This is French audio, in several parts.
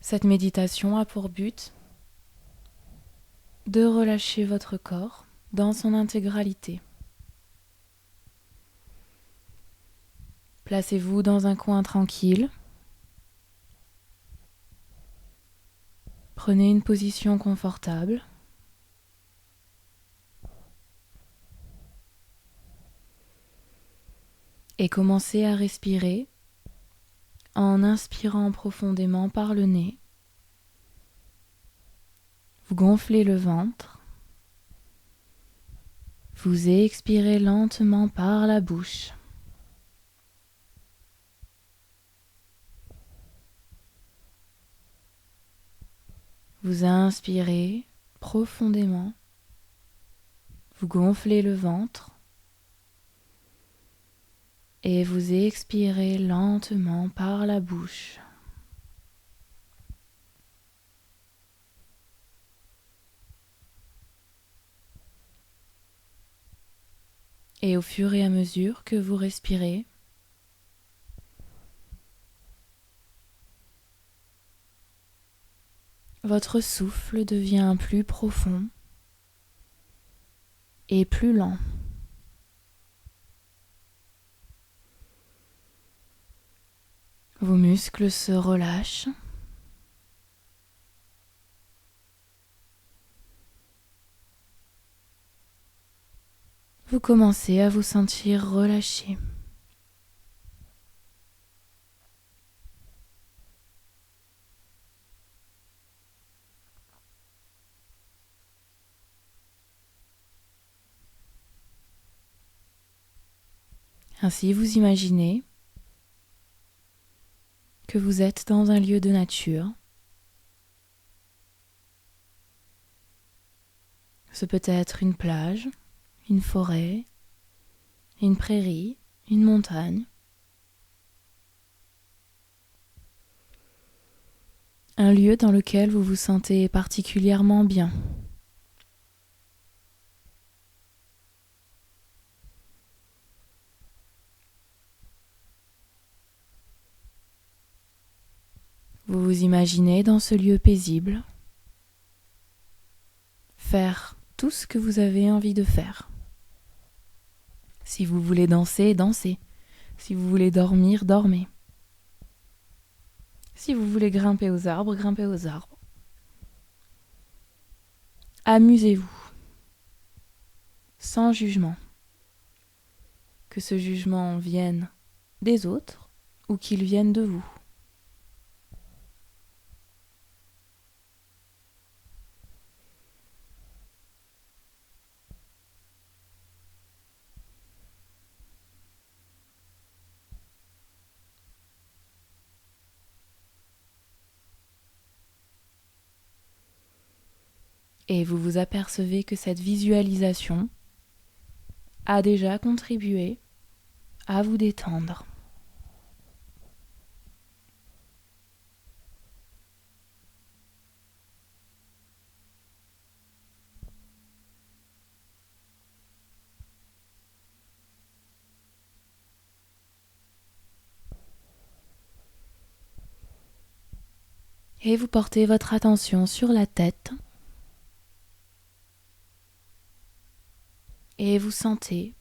Cette méditation a pour but de relâcher votre corps dans son intégralité. Placez-vous dans un coin tranquille. Prenez une position confortable. Et commencez à respirer en inspirant profondément par le nez. Vous gonflez le ventre. Vous expirez lentement par la bouche. Vous inspirez profondément. Vous gonflez le ventre. Et vous expirez lentement par la bouche. Et au fur et à mesure que vous respirez, votre souffle devient plus profond et plus lent. Vos muscles se relâchent. Vous commencez à vous sentir relâché. Ainsi, vous imaginez que vous êtes dans un lieu de nature. Ce peut être une plage, une forêt, une prairie, une montagne. Un lieu dans lequel vous vous sentez particulièrement bien. Vous vous imaginez dans ce lieu paisible, faire tout ce que vous avez envie de faire. Si vous voulez danser, dansez. Si vous voulez dormir, dormez. Si vous voulez grimper aux arbres, grimpez aux arbres. Amusez-vous, sans jugement. Que ce jugement vienne des autres ou qu'il vienne de vous. Et vous vous apercevez que cette visualisation a déjà contribué à vous détendre. Et vous portez votre attention sur la tête et vous sentez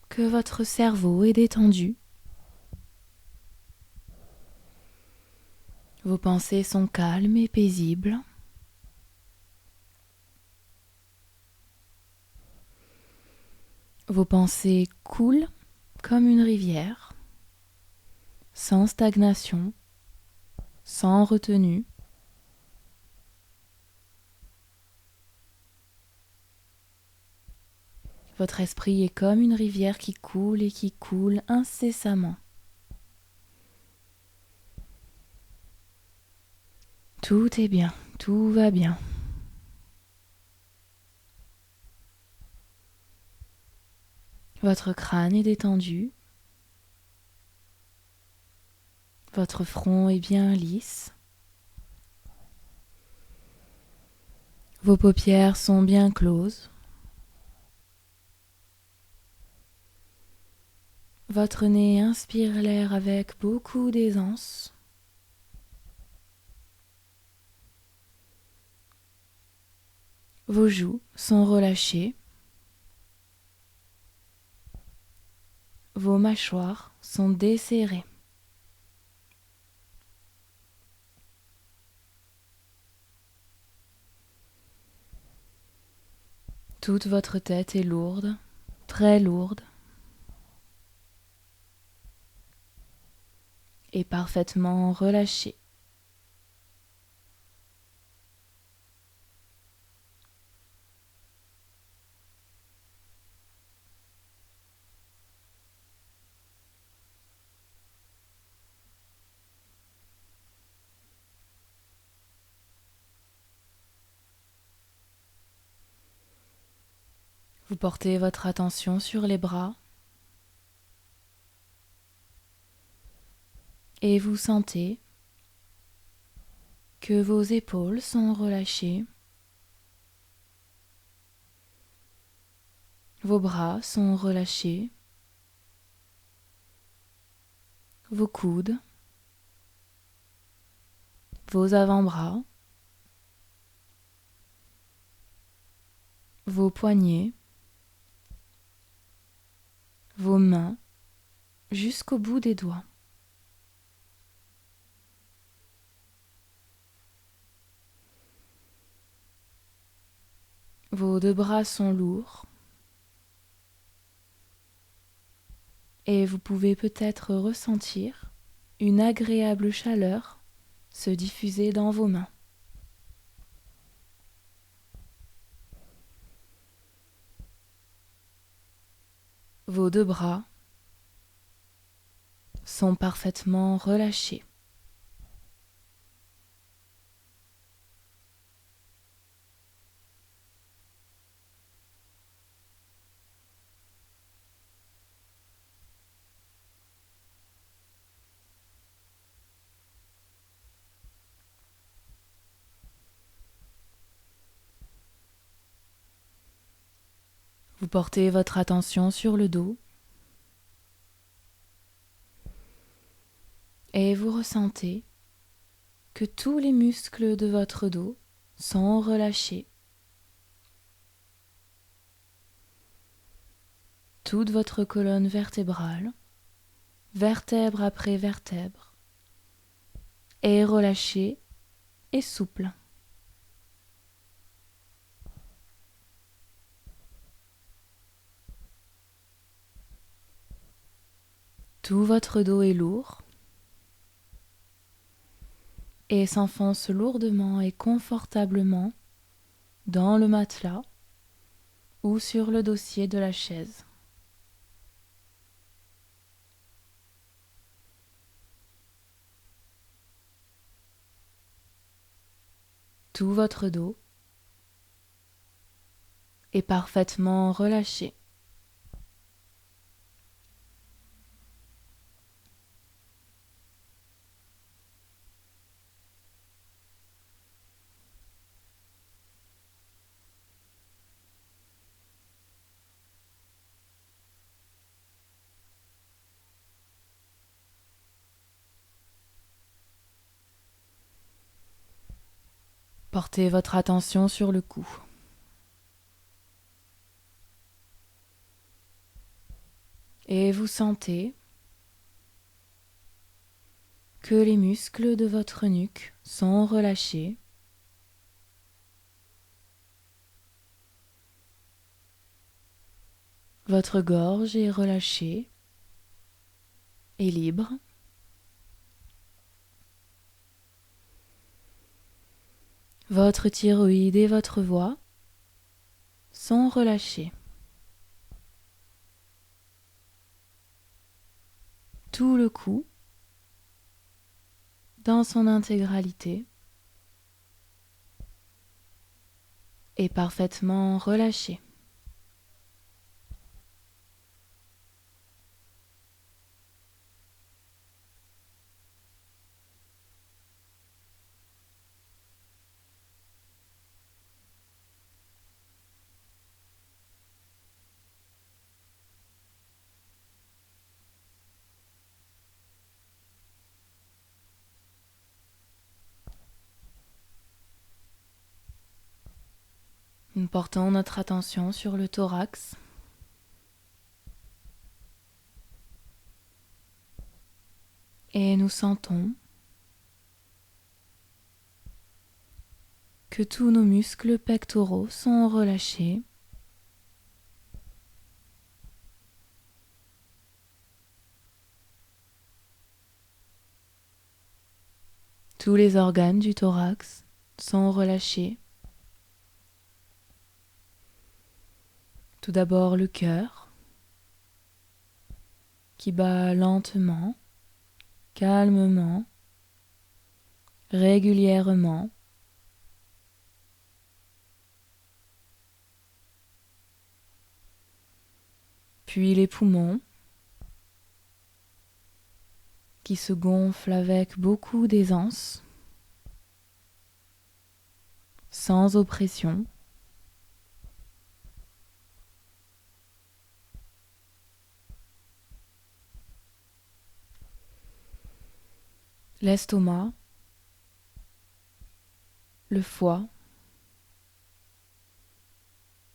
que votre cerveau est détendu. Vos pensées sont calmes et paisibles. Vos pensées coulent comme une rivière, sans stagnation, sans retenue. Votre esprit est comme une rivière qui coule et qui coule incessamment. Tout est bien, tout va bien. Votre crâne est détendu. Votre front est bien lisse. Vos paupières sont bien closes. Votre nez inspire l'air avec beaucoup d'aisance Vos joues sont relâchées. Vos mâchoires sont desserrées. Toute votre tête est lourde, très lourde, et parfaitement relâchée. Vous portez votre attention sur les bras et vous sentez que vos épaules sont relâchées, vos bras sont relâchés, vos coudes, vos avant-bras, vos poignets, vos mains jusqu'au bout des doigts. Vos deux bras sont lourds et vous pouvez peut-être ressentir une agréable chaleur se diffuser dans vos mains. Vos deux bras sont parfaitement relâchés. Vous portez votre attention sur le dos et vous ressentez que tous les muscles de votre dos sont relâchés. Toute votre colonne vertébrale, vertèbre après vertèbre, est relâchée et souple. Tout votre dos est lourd et s'enfonce lourdement et confortablement dans le matelas ou sur le dossier de la chaise. Tout votre dos est parfaitement relâché. Portez votre attention sur le cou. Et vous sentez que les muscles de votre nuque sont relâchés. Votre gorge est relâchée et libre. Votre thyroïde et votre voix sont relâchés. Tout le cou, dans son intégralité, est parfaitement relâché. Nous portons notre attention sur le thorax. Et nous sentons que tous nos muscles pectoraux sont relâchés. Tous les organes du thorax sont relâchés. Tout d'abord le cœur qui bat lentement, calmement, régulièrement. Puis les poumons qui se gonflent avec beaucoup d'aisance, sans oppression. L'estomac, le foie,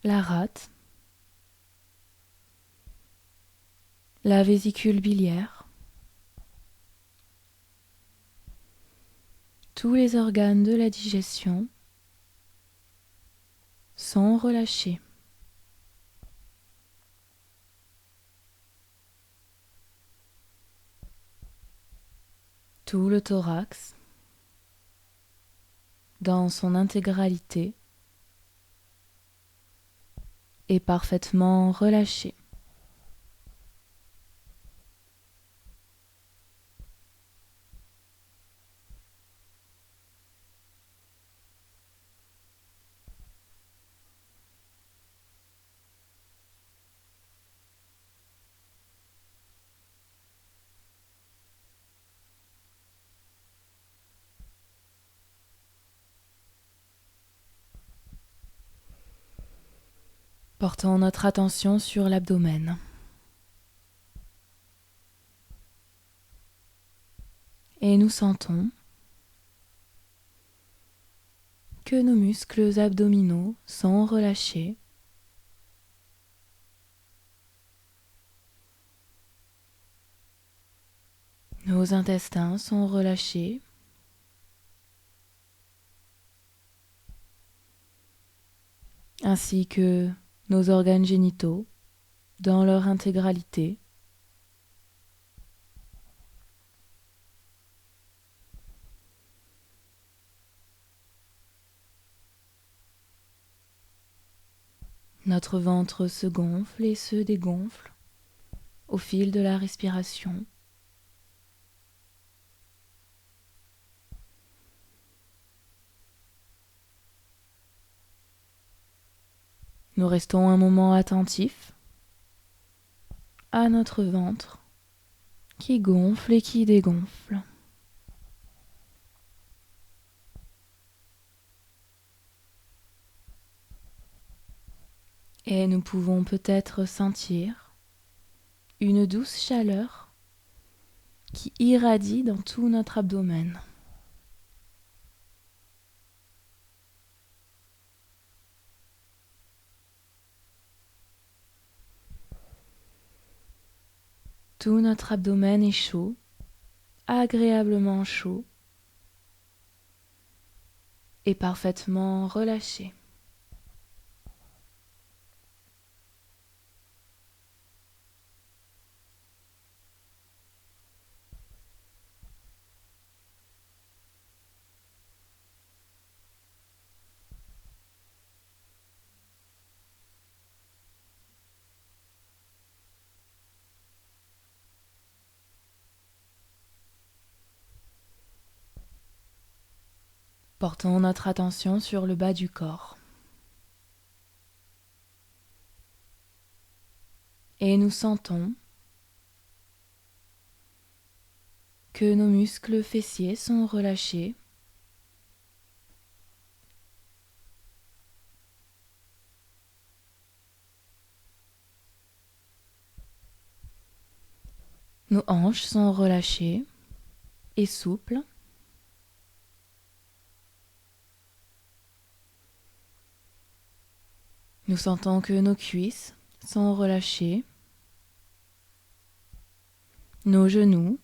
la rate, la vésicule biliaire, tous les organes de la digestion sont relâchés. Tout le thorax, dans son intégralité, est parfaitement relâché. Portons notre attention sur l'abdomen. Et nous sentons que nos muscles abdominaux sont relâchés. Nos intestins sont relâchés. Ainsi que nos organes génitaux dans leur intégralité. Notre ventre se gonfle et se dégonfle au fil de la respiration. Nous restons un moment attentifs à notre ventre qui gonfle et qui dégonfle. Et nous pouvons peut-être sentir une douce chaleur qui irradie dans tout notre abdomen. Tout notre abdomen est chaud, agréablement chaud et parfaitement relâché. Portons notre attention sur le bas du corps. Et nous sentons que nos muscles fessiers sont relâchés. Nos hanches sont relâchées et souples. Nous sentons que nos cuisses sont relâchées, nos genoux,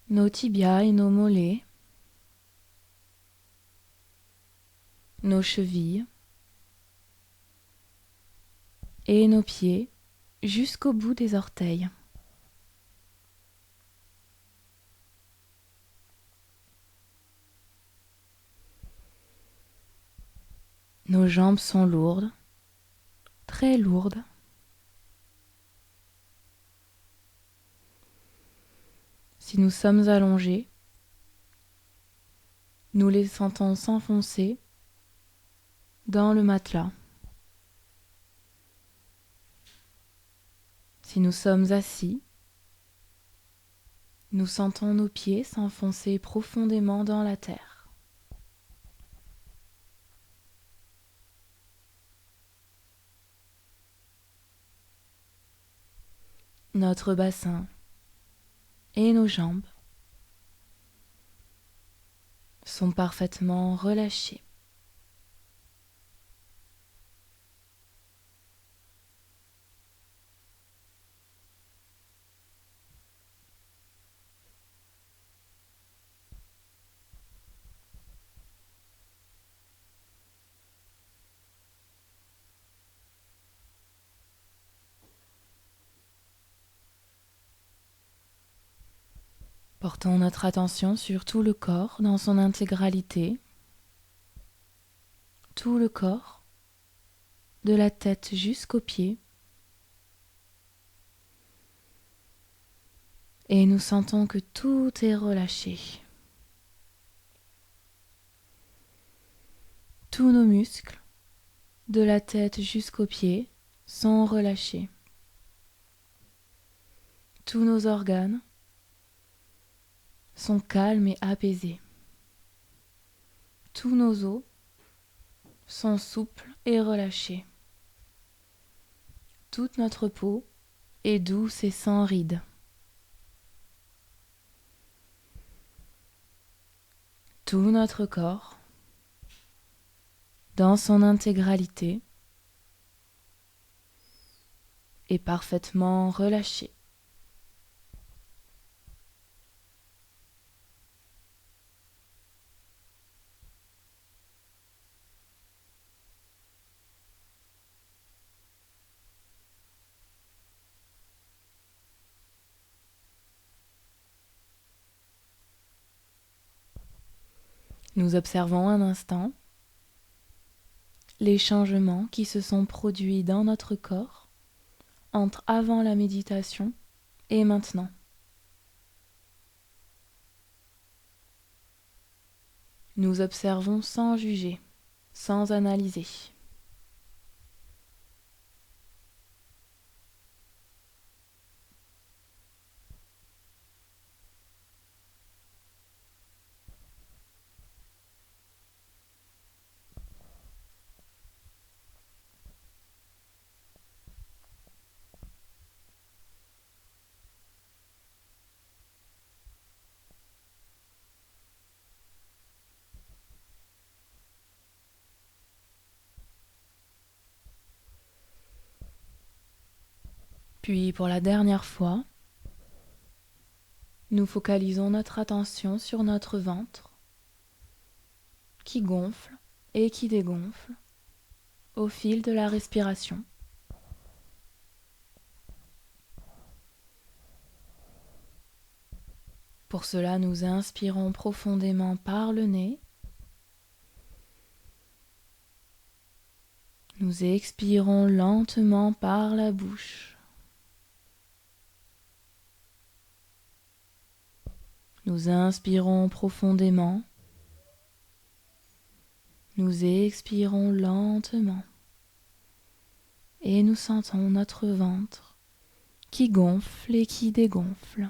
nos tibias et nos mollets, nos chevilles et nos pieds jusqu'au bout des orteils. Nos jambes sont lourdes, très lourdes. Si nous sommes allongés, nous les sentons s'enfoncer dans le matelas. Si nous sommes assis, nous sentons nos pieds s'enfoncer profondément dans la terre. Notre bassin et nos jambes sont parfaitement relâchés. Portons notre attention sur tout le corps dans son intégralité, tout le corps, de la tête jusqu'aux pieds. Et nous sentons que tout est relâché. Tous nos muscles, de la tête jusqu'aux pieds, sont relâchés. Tous nos organes sont calmes et apaisés. Tous nos os sont souples et relâchés. Toute notre peau est douce et sans rides. Tout notre corps, dans son intégralité, est parfaitement relâché. Nous observons un instant les changements qui se sont produits dans notre corps entre avant la méditation et maintenant. Nous observons sans juger, sans analyser. Puis pour la dernière fois, nous focalisons notre attention sur notre ventre qui gonfle et qui dégonfle au fil de la respiration. Pour cela, nous inspirons profondément par le nez. Nous expirons lentement par la bouche. Nous inspirons profondément. Nous expirons lentement. Et nous sentons notre ventre qui gonfle et qui dégonfle.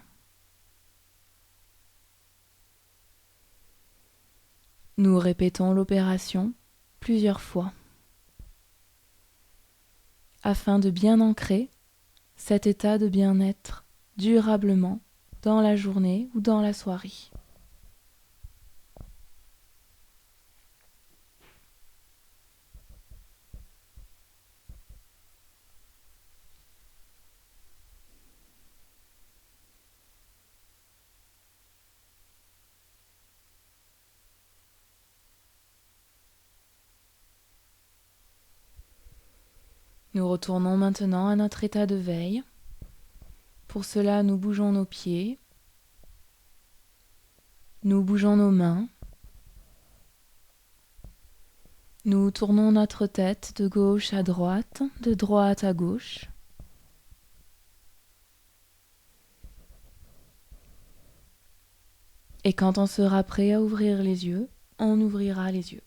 Nous répétons l'opération plusieurs fois afin de bien ancrer cet état de bien-être durablement dans la journée ou dans la soirée. Nous retournons maintenant à notre état de veille. Pour cela, nous bougeons nos pieds, nous bougeons nos mains, nous tournons notre tête de gauche à droite, de droite à gauche. Et quand on sera prêt à ouvrir les yeux, on ouvrira les yeux.